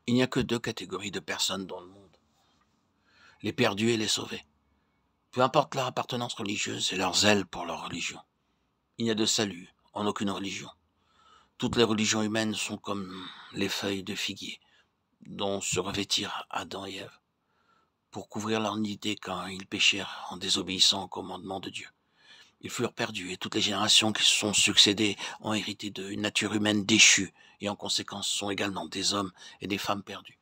Il n'y a que deux catégories de personnes dans le monde, les perdus et les sauvés. Peu importe leur appartenance religieuse et leur zèle pour leur religion. Il n'y a de salut en aucune religion. Toutes les religions humaines sont comme les feuilles de figuier dont se revêtirent Adam et Ève pour couvrir leur nudité quand ils péchèrent en désobéissant au commandement de Dieu. Ils furent perdus et toutes les générations qui se sont succédées ont hérité d'une nature humaine déchue et en conséquence sont également des hommes et des femmes perdus.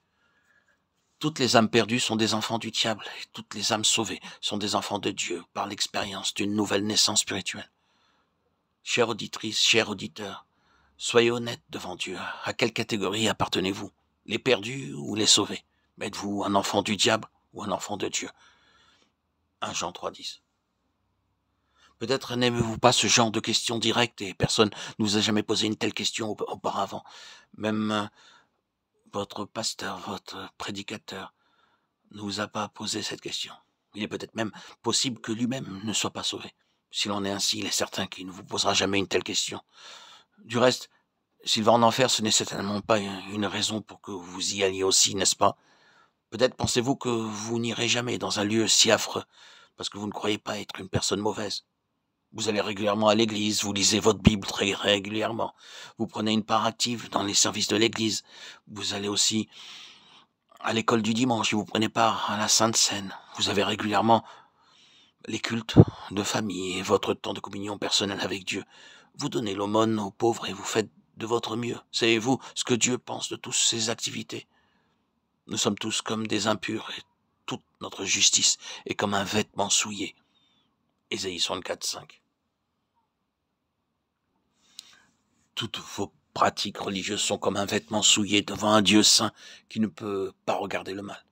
Toutes les âmes perdues sont des enfants du diable et toutes les âmes sauvées sont des enfants de Dieu par l'expérience d'une nouvelle naissance spirituelle. Chère auditrice, chers auditeurs, soyez honnêtes devant Dieu. À quelle catégorie appartenez-vous? Les perdus ou les sauvés? Êtes-vous un enfant du diable ou un enfant de Dieu? 1 Jean 3,10. Peut-être n'aimez-vous pas ce genre de questions directes et personne ne vous a jamais posé une telle question auparavant. Même votre pasteur, votre prédicateur ne vous a pas posé cette question. Il est peut-être même possible que lui-même ne soit pas sauvé. S'il en est ainsi, il est certain qu'il ne vous posera jamais une telle question. Du reste, s'il va en enfer, ce n'est certainement pas une raison pour que vous y alliez aussi, n'est-ce pas? Peut-être pensez-vous que vous n'irez jamais dans un lieu si affreux, parce que vous ne croyez pas être une personne mauvaise. Vous allez régulièrement à l'église, vous lisez votre Bible très régulièrement, vous prenez une part active dans les services de l'église, vous allez aussi à l'école du dimanche et vous prenez part à la Sainte Seine, vous avez régulièrement les cultes de famille et votre temps de communion personnelle avec Dieu. Vous donnez l'aumône aux pauvres et vous faites de votre mieux. Savez-vous ce que Dieu pense de toutes ces activités? Nous sommes tous comme des impurs et toute notre justice est comme un vêtement souillé. Ésaïe 64,5. Toutes vos pratiques religieuses sont comme un vêtement souillé devant un Dieu saint qui ne peut pas regarder le mal.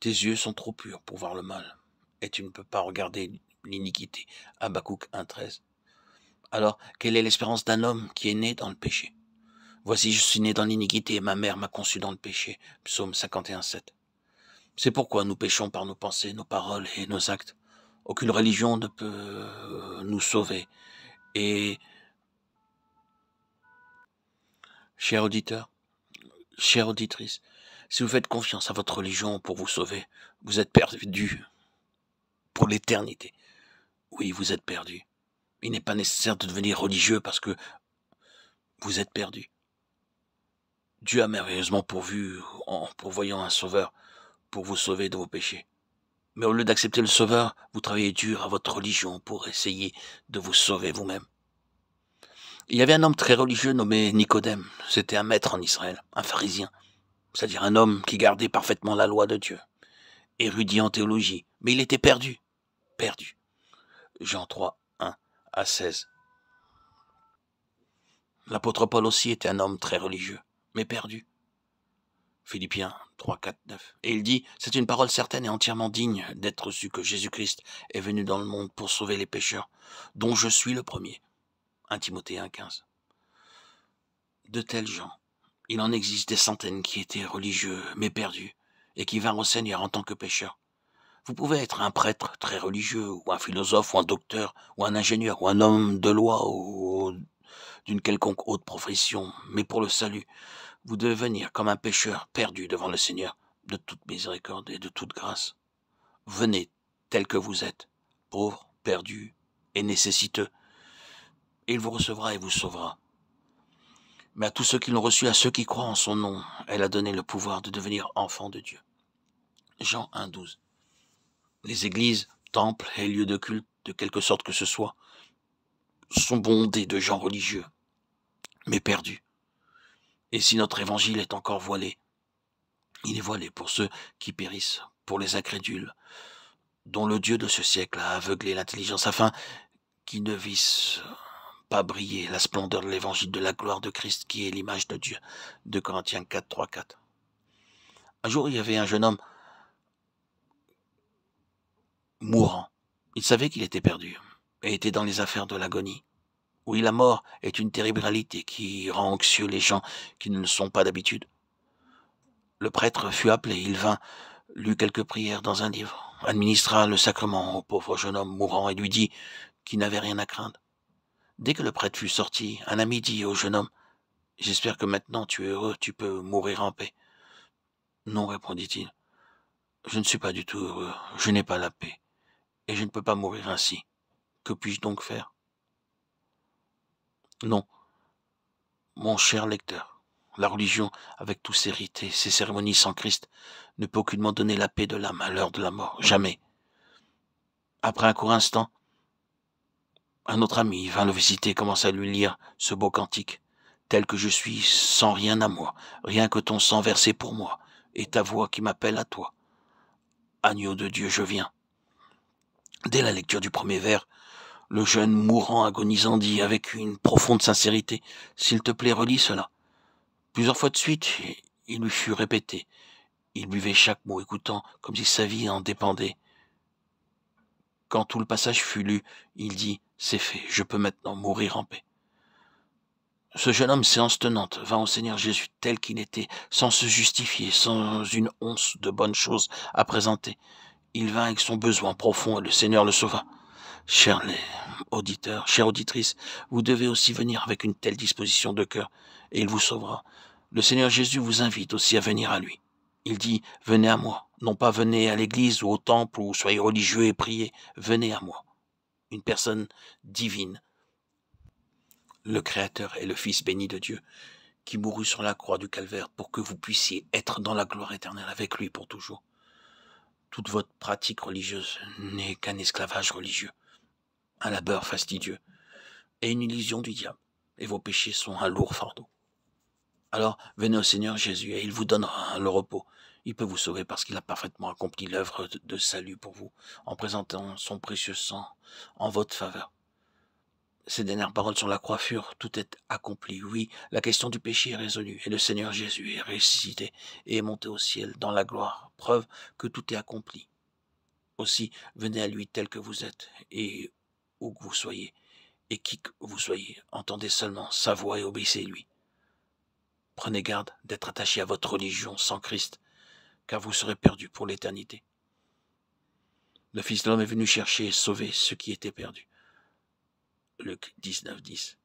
Tes yeux sont trop purs pour voir le mal et tu ne peux pas regarder l'iniquité. Habakkuk 1,13. Alors, quelle est l'espérance d'un homme qui est né dans le péché? Voici, je suis né dans l'iniquité et ma mère m'a conçu dans le péché. Psaume 51,7. C'est pourquoi nous péchons par nos pensées, nos paroles et nos actes. Aucune religion ne peut nous sauver. Et, chers auditeurs, chère auditrice, si vous faites confiance à votre religion pour vous sauver, vous êtes perdu pour l'éternité. Oui, vous êtes perdu. Il n'est pas nécessaire de devenir religieux parce que vous êtes perdu. Dieu a merveilleusement pourvu en pourvoyant un sauveur pour vous sauver de vos péchés. Mais au lieu d'accepter le sauveur, vous travaillez dur à votre religion pour essayer de vous sauver vous-même. Il y avait un homme très religieux nommé Nicodème. C'était un maître en Israël, un pharisien, c'est-à-dire un homme qui gardait parfaitement la loi de Dieu, érudit en théologie, mais il était perdu. Jean 3, 1 à 16. L'apôtre Paul aussi était un homme très religieux, mais perdu. Philippiens 3, 4, 9. Et il dit, c'est une parole certaine et entièrement digne d'être reçue que Jésus-Christ est venu dans le monde pour sauver les pécheurs, dont je suis le premier. 1 Timothée 1, 15. De tels gens, il en existe des centaines qui étaient religieux, mais perdus, et qui vinrent au Seigneur en tant que pécheurs. Vous pouvez être un prêtre très religieux, ou un philosophe, ou un docteur, ou un ingénieur, ou un homme de loi, ou d'une quelconque haute profession, mais pour le salut, vous devez venir comme un pécheur perdu devant le Seigneur, de toute miséricorde et de toute grâce. Venez tel que vous êtes, pauvre, perdu et nécessiteux, et il vous recevra et vous sauvera. Mais à tous ceux qui l'ont reçu, à ceux qui croient en son nom, elle a donné le pouvoir de devenir enfants de Dieu. Jean 1, 12. Les églises, temples et lieux de culte, de quelque sorte que ce soit, sont bondés de gens religieux, mais perdus. Et si notre évangile est encore voilé, il est voilé pour ceux qui périssent, pour les incrédules, dont le Dieu de ce siècle a aveuglé l'intelligence afin qu'ils ne vissent pas briller la splendeur de l'évangile de la gloire de Christ qui est l'image de Dieu. 2 Corinthiens 4, 3, 4. Un jour, il y avait un jeune homme mourant. Il savait qu'il était perdu et était dans les affaires de l'agonie. Oui, la mort est une terrible réalité qui rend anxieux les gens qui ne le sont pas d'habitude. Le prêtre fut appelé, il vint, lut quelques prières dans un livre, administra le sacrement au pauvre jeune homme mourant et lui dit qu'il n'avait rien à craindre. Dès que le prêtre fut sorti, un ami dit au jeune homme, « J'espère que maintenant tu es heureux, tu peux mourir en paix. » Non, répondit-il, je ne suis pas du tout heureux, je n'ai pas la paix, et je ne peux pas mourir ainsi. Que puis-je donc faire? Non, mon cher lecteur, la religion, avec tous ses rites et ses cérémonies sans Christ, ne peut aucunement donner la paix de l'âme à l'heure de la mort, jamais. Après un court instant, un autre ami vint le visiter et commença à lui lire ce beau cantique. Tel que je suis, sans rien à moi, rien que ton sang versé pour moi, et ta voix qui m'appelle à toi. Agneau de Dieu, je viens. Dès la lecture du premier vers, le jeune mourant agonisant dit avec une profonde sincérité, « S'il te plaît, relis cela. » Plusieurs fois de suite, il lui fut répété. Il buvait chaque mot, écoutant comme si sa vie en dépendait. Quand tout le passage fut lu, il dit, « C'est fait, je peux maintenant mourir en paix. » Ce jeune homme, séance tenante, vint au Seigneur Jésus tel qu'il était, sans se justifier, sans une once de bonnes choses à présenter. Il vint avec son besoin profond et le Seigneur le sauva. Chers auditeurs, chères auditrices, vous devez aussi venir avec une telle disposition de cœur, et il vous sauvera. Le Seigneur Jésus vous invite aussi à venir à lui. Il dit, venez à moi, non pas venez à l'église ou au temple ou soyez religieux et priez, venez à moi. Une personne divine, le Créateur et le Fils béni de Dieu, qui mourut sur la croix du calvaire pour que vous puissiez être dans la gloire éternelle avec lui pour toujours. Toute votre pratique religieuse n'est qu'un esclavage religieux, un labeur fastidieux et une illusion du diable, et vos péchés sont un lourd fardeau. Alors venez au Seigneur Jésus et il vous donnera le repos. Il peut vous sauver parce qu'il a parfaitement accompli l'œuvre de salut pour vous en présentant son précieux sang en votre faveur. Ces dernières paroles sur la croix furent, tout est accompli. Oui, la question du péché est résolue et le Seigneur Jésus est ressuscité et est monté au ciel dans la gloire, preuve que tout est accompli. Aussi, venez à lui tel que vous êtes et où que vous soyez et qui que vous soyez, entendez seulement sa voix et obéissez-lui. Prenez garde d'être attaché à votre religion sans Christ, car vous serez perdu pour l'éternité. Le Fils de l'homme est venu chercher et sauver ceux qui étaient perdus. Luc 19, 10.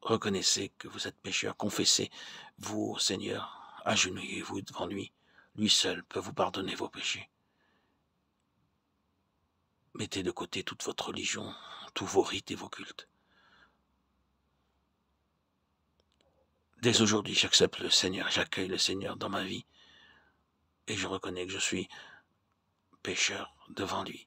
Reconnaissez que vous êtes pécheur, confessez-vous au Seigneur, agenouillez-vous devant lui. Lui seul peut vous pardonner vos péchés. Mettez de côté toute votre religion, tous vos rites et vos cultes. Dès aujourd'hui, j'accepte le Seigneur, j'accueille le Seigneur dans ma vie et je reconnais que je suis pécheur devant lui.